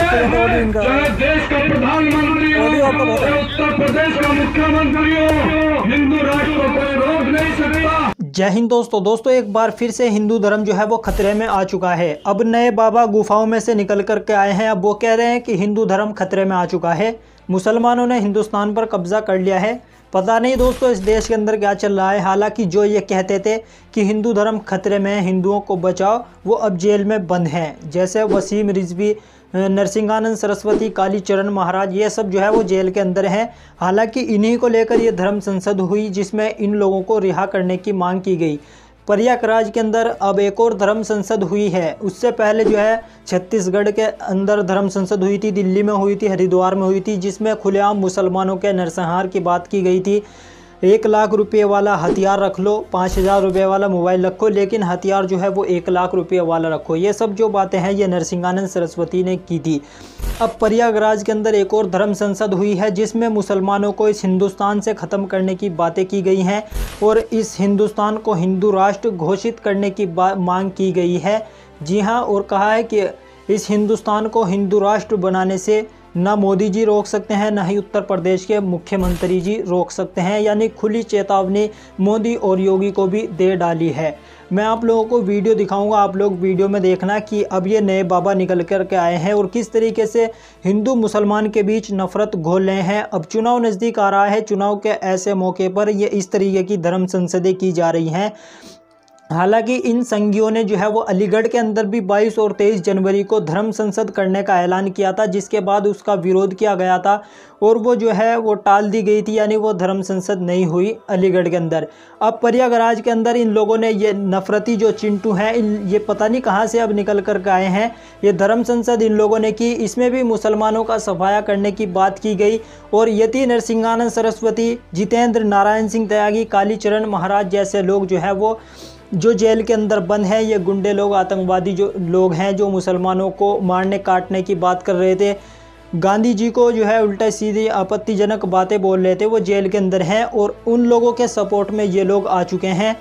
चाहे देश का प्रधानमंत्री हो, उत्तर प्रदेश का मुख्यमंत्री हो, हिंदू राष्ट्र को कोई रोक नहीं सकता। जय हिंद दोस्तों एक बार फिर से हिंदू धर्म जो है वो खतरे में आ चुका है। अब नए बाबा गुफाओं में से निकल कर के आए हैं। अब वो कह रहे हैं कि हिंदू धर्म खतरे में आ चुका है, मुसलमानों ने हिंदुस्तान पर कब्जा कर लिया है। पता नहीं दोस्तों इस देश के अंदर क्या चल रहा है। हालांकि जो ये कहते थे कि हिंदू धर्म खतरे में है, हिंदुओं को बचाओ, वो अब जेल में बंद हैं। जैसे वसीम रिजवी, नरसिंहानंद सरस्वती, कालीचरण महाराज, ये सब जो है वो जेल के अंदर हैं। हालांकि इन्हीं को लेकर ये धर्म संसद हुई जिसमें इन लोगों को रिहा करने की मांग की गई। प्रयागराज के अंदर अब एक और धर्म संसद हुई है। उससे पहले जो है छत्तीसगढ़ के अंदर धर्म संसद हुई थी, दिल्ली में हुई थी, हरिद्वार में हुई थी, जिसमें खुलेआम मुसलमानों के नरसंहार की बात की गई थी। 1 लाख रुपये वाला हथियार रख लो, 5,000 रुपये वाला मोबाइल रखो, लेकिन हथियार जो है वो 1 लाख रुपये वाला रखो। ये सब जो बातें हैं ये नरसिंहानंद सरस्वती ने की थी। अब प्रयागराज के अंदर एक और धर्म संसद हुई है जिसमें मुसलमानों को इस हिंदुस्तान से ख़त्म करने की बातें की गई हैं और इस हिंदुस्तान को हिंदू राष्ट्र घोषित करने की मांग की गई है। जी हाँ, और कहा है कि इस हिंदुस्तान को हिंदू राष्ट्र बनाने से ना मोदी जी रोक सकते हैं, ना ही उत्तर प्रदेश के मुख्यमंत्री जी रोक सकते हैं। यानी खुली चेतावनी मोदी और योगी को भी दे डाली है। मैं आप लोगों को वीडियो दिखाऊंगा, आप लोग वीडियो में देखना कि अब ये नए बाबा निकल कर के आए हैं और किस तरीके से हिंदू मुसलमान के बीच नफरत घोल रहे हैं। अब चुनाव नज़दीक आ रहा है, चुनाव के ऐसे मौके पर ये इस तरीके की धर्म संसदें की जा रही हैं। हालांकि इन संघियों ने जो है वो अलीगढ़ के अंदर भी 22 और 23 जनवरी को धर्म संसद करने का ऐलान किया था, जिसके बाद उसका विरोध किया गया था और वो जो है वो टाल दी गई थी, यानी वो धर्म संसद नहीं हुई अलीगढ़ के अंदर। अब प्रयागराज के अंदर इन लोगों ने ये नफरती जो चिंटू हैं, ये पता नहीं कहाँ से अब निकल कर के आए हैं, ये धर्म संसद इन लोगों ने की। इसमें भी मुसलमानों का सफाया करने की बात की गई और यति नरसिंहानंद सरस्वती, जितेंद्र नारायण सिंह त्यागी, कालीचरण महाराज जैसे लोग जो है वो जो जेल के अंदर बंद हैं, ये गुंडे लोग, आतंकवादी जो लोग हैं जो मुसलमानों को मारने काटने की बात कर रहे थे, गांधी जी को जो है उल्टा सीधी आपत्तिजनक बातें बोल रहे थे, वो जेल के अंदर हैं। और उन लोगों के सपोर्ट में ये लोग आ चुके हैं।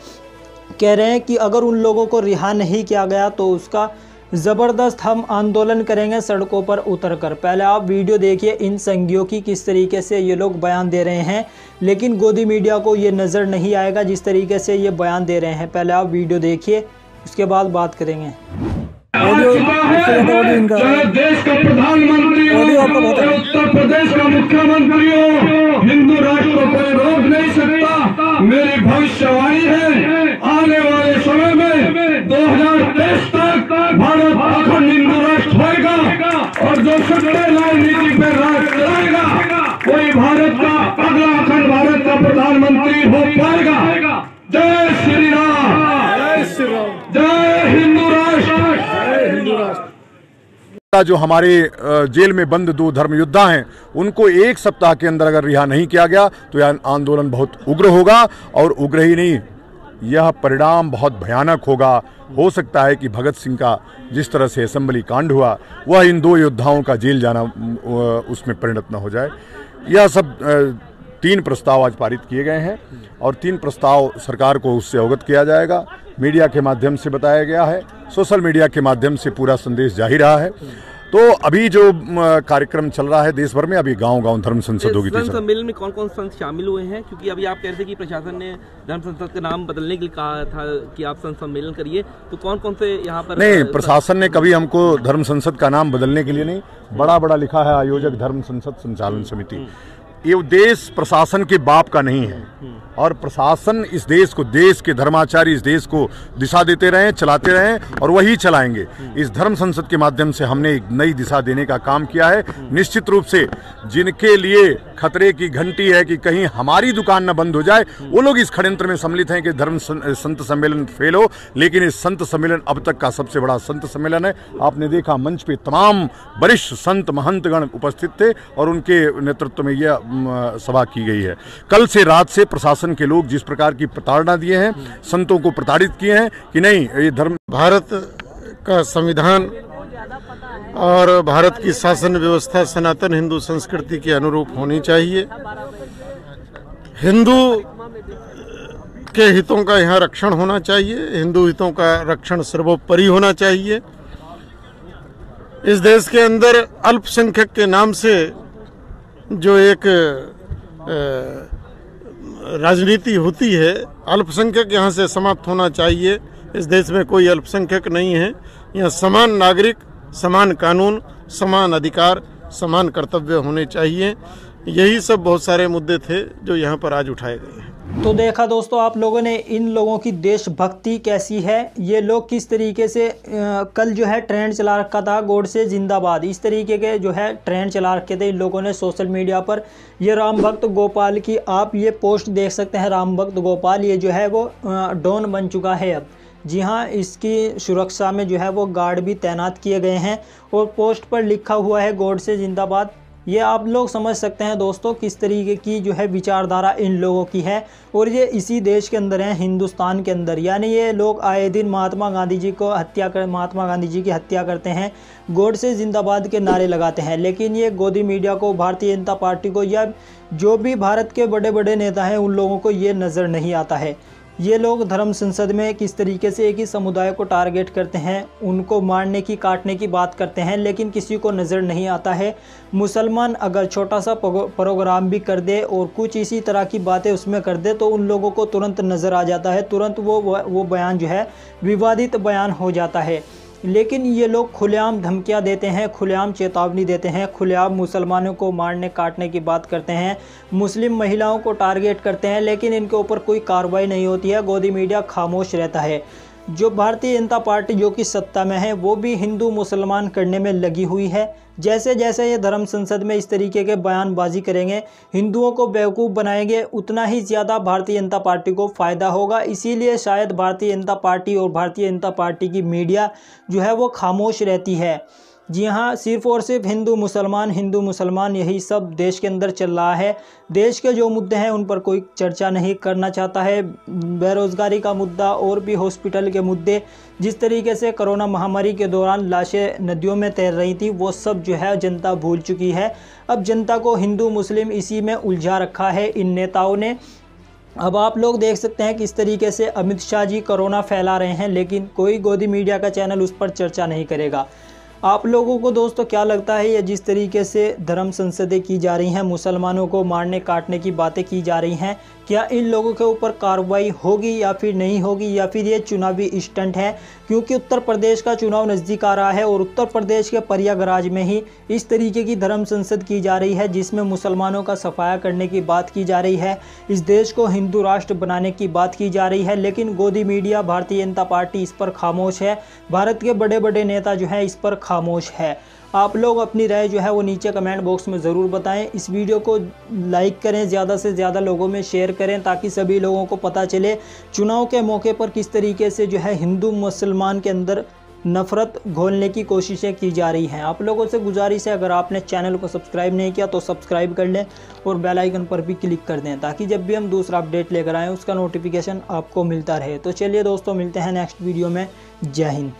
कह रहे हैं कि अगर उन लोगों को रिहा नहीं किया गया तो उसका ज़बरदस्त हम आंदोलन करेंगे सड़कों पर उतरकर। पहले आप वीडियो देखिए इन संघियों की, किस तरीके से ये लोग बयान दे रहे हैं, लेकिन गोदी मीडिया को ये नज़र नहीं आएगा जिस तरीके से ये बयान दे रहे हैं। पहले आप वीडियो देखिए, उसके बाद बात करेंगे। चाहे देश का प्रधानमंत्री हो, उत्तर प्रदेश का मुख्यमंत्री हो, हिंदू राष्ट्र को कोई रोक नहीं सकता। मेरी भविष्यवाणी है, आने वाले समय में 2023 तक भारत अखंड हिंदू राष्ट्र होगा और जो सत्तेदार नीति पे राज चलाएगा कोई भारत का अगला अखंड भारत का प्रधानमंत्री हो पाएगा। जय श्री राम, जय श्री राम, जय हिंदू राष्ट्र, जय हिंदू राष्ट्र। जो हमारे जेल में बंद 2 धर्म योद्धा हैं, उनको 1 सप्ताह के अंदर अगर रिहा नहीं किया गया तो यह आंदोलन बहुत उग्र होगा और उग्र ही नहीं, यह परिणाम बहुत भयानक होगा। हो सकता है कि भगत सिंह का जिस तरह से असेंबली कांड हुआ वह इन 2 योद्धाओं का जेल जाना उसमें परिणत न हो जाए। यह सब 3 प्रस्ताव आज पारित किए गए हैं और 3 प्रस्ताव सरकार को उससे अवगत किया जाएगा। मीडिया के माध्यम से बताया गया है, सोशल मीडिया के माध्यम से पूरा संदेश जा ही रहा है। तो अभी जो कार्यक्रम चल रहा है देश भर में, अभी गांव-गांव धर्म संसद होगी। धर्म सम्मेलन में कौन कौन संत शामिल हुए हैं? क्योंकि अभी आप कह रहे थे कि प्रशासन ने धर्म संसद का नाम बदलने के लिए कहा था कि आप संत सम्मेलन करिए, तो कौन कौन से यहाँ पर? नहीं, प्रशासन ने कभी हमको धर्म संसद का नाम बदलने के लिए नहीं, बड़ा लिखा है आयोजक धर्म संसद संचालन समिति। ये उद्देश्य प्रशासन के बाप का नहीं है और प्रशासन इस देश को, देश के धर्माचार्य इस देश को दिशा देते रहे, चलाते रहे और वही चलाएंगे। इस धर्म संसद के माध्यम से हमने एक नई दिशा देने का काम किया है। निश्चित रूप से जिनके लिए खतरे की घंटी है कि कहीं हमारी दुकान न बंद हो जाए, वो लोग इस षड्यंत्र में सम्मिलित हैं कि धर्म संत सम्मेलन फेल हो, लेकिन इस संत सम्मेलन अब तक का सबसे बड़ा संत सम्मेलन है। आपने देखा मंच पे तमाम वरिष्ठ संत महंतगण उपस्थित थे और उनके नेतृत्व में यह सभा की गई है। कल से रात से प्रशासन के लोग जिस प्रकार की प्रताड़ना दिए हैं, संतों को प्रताड़ित किए हैं कि नहीं, ये धर्म, भारत का संविधान और भारत की शासन व्यवस्था सनातन हिंदू संस्कृति के अनुरूप होनी चाहिए। हिंदू के हितों का यहाँ रक्षण होना चाहिए, हिंदू हितों का रक्षण सर्वोपरि होना चाहिए। इस देश के अंदर अल्पसंख्यक के नाम से जो एक राजनीति होती है, अल्पसंख्यक यहाँ से समाप्त होना चाहिए। इस देश में कोई अल्पसंख्यक नहीं है। यहाँ समान नागरिक, समान कानून, समान अधिकार, समान कर्तव्य होने चाहिए। यही सब बहुत सारे मुद्दे थे जो यहाँ पर आज उठाए गए हैं। तो देखा दोस्तों आप लोगों ने इन लोगों की देशभक्ति कैसी है। ये लोग किस तरीके से कल जो है ट्रेंड चला रखा था, गोडसे जिंदाबाद, इस तरीके के जो है ट्रेंड चला रखे थे इन लोगों ने सोशल मीडिया पर। ये राम भक्त गोपाल की आप ये पोस्ट देख सकते हैं। राम भक्त गोपाल ये जो है वो डॉन बन चुका है अब। जी हाँ, इसकी सुरक्षा में जो है वो गार्ड भी तैनात किए गए हैं और पोस्ट पर लिखा हुआ है गोडसे जिंदाबाद। ये आप लोग समझ सकते हैं दोस्तों किस तरीके की जो है विचारधारा इन लोगों की है। और ये इसी देश के अंदर हैं, हिंदुस्तान के अंदर। यानी ये लोग आए दिन महात्मा गांधी जी की हत्या करते हैं, गोडसे जिंदाबाद के नारे लगाते हैं। लेकिन ये गोदी मीडिया को, भारतीय जनता पार्टी को या जो भी भारत के बड़े बड़े नेता हैं उन लोगों को ये नज़र नहीं आता है। ये लोग धर्म संसद में किस तरीके से एक ही समुदाय को टारगेट करते हैं, उनको मारने की, काटने की बात करते हैं, लेकिन किसी को नज़र नहीं आता है। मुसलमान अगर छोटा सा प्रोग्राम भी कर दे और कुछ इसी तरह की बातें उसमें कर दे तो उन लोगों को तुरंत नज़र आ जाता है, तुरंत वो बयान जो है विवादित बयान हो जाता है। लेकिन ये लोग खुलेआम धमकियां देते हैं, खुलेआम चेतावनी देते हैं, खुलेआम मुसलमानों को मारने काटने की बात करते हैं, मुस्लिम महिलाओं को टारगेट करते हैं, लेकिन इनके ऊपर कोई कार्रवाई नहीं होती है। गोदी मीडिया खामोश रहता है। जो भारतीय जनता पार्टी जो कि सत्ता में है वो भी हिंदू मुसलमान करने में लगी हुई है। जैसे जैसे ये धर्म संसद में इस तरीके के बयानबाजी करेंगे, हिंदुओं को बेवकूफ़ बनाएंगे, उतना ही ज़्यादा भारतीय जनता पार्टी को फ़ायदा होगा। इसीलिए शायद भारतीय जनता पार्टी और भारतीय जनता पार्टी की मीडिया जो है वो खामोश रहती है। जी हाँ, सिर्फ़ और सिर्फ हिंदू मुसलमान यही सब देश के अंदर चल रहा है। देश के जो मुद्दे हैं उन पर कोई चर्चा नहीं करना चाहता है। बेरोज़गारी का मुद्दा और भी हॉस्पिटल के मुद्दे, जिस तरीके से कोरोना महामारी के दौरान लाशें नदियों में तैर रही थी, वो सब जो है जनता भूल चुकी है। अब जनता को हिंदू मुस्लिम इसी में उलझा रखा है इन नेताओं ने। अब आप लोग देख सकते हैं किस तरीके से अमित शाह जी कोरोना फैला रहे हैं, लेकिन कोई गोदी मीडिया का चैनल उस पर चर्चा नहीं करेगा। आप लोगों को दोस्तों क्या लगता है, ये जिस तरीके से धर्म संसदें की जा रही हैं, मुसलमानों को मारने काटने की बातें की जा रही हैं, क्या इन लोगों के ऊपर कार्रवाई होगी या फिर नहीं होगी, या फिर ये चुनावी स्टंट है? क्योंकि उत्तर प्रदेश का चुनाव नज़दीक आ रहा है और उत्तर प्रदेश के प्रयागराज में ही इस तरीके की धर्म संसद की जा रही है, जिसमें मुसलमानों का सफाया करने की बात की जा रही है, इस देश को हिंदू राष्ट्र बनाने की बात की जा रही है। लेकिन गोदी मीडिया, भारतीय जनता पार्टी इस पर खामोश है। भारत के बड़े बड़े नेता जो है इस पर खामोश है। आप लोग अपनी राय जो है वो नीचे कमेंट बॉक्स में ज़रूर बताएं। इस वीडियो को लाइक करें, ज़्यादा से ज़्यादा लोगों में शेयर करें, ताकि सभी लोगों को पता चले चुनाव के मौके पर किस तरीके से जो है हिंदू मुसलमान के अंदर नफ़रत घोलने की कोशिशें की जा रही हैं। आप लोगों से गुजारिश है, अगर आपने चैनल को सब्सक्राइब नहीं किया तो सब्सक्राइब कर लें और बेल आइकन पर भी क्लिक कर दें, ताकि जब भी हम दूसरा अपडेट लेकर आएँ उसका नोटिफिकेशन आपको मिलता रहे। तो चलिए दोस्तों, मिलते हैं नेक्स्ट वीडियो में। जय हिंद।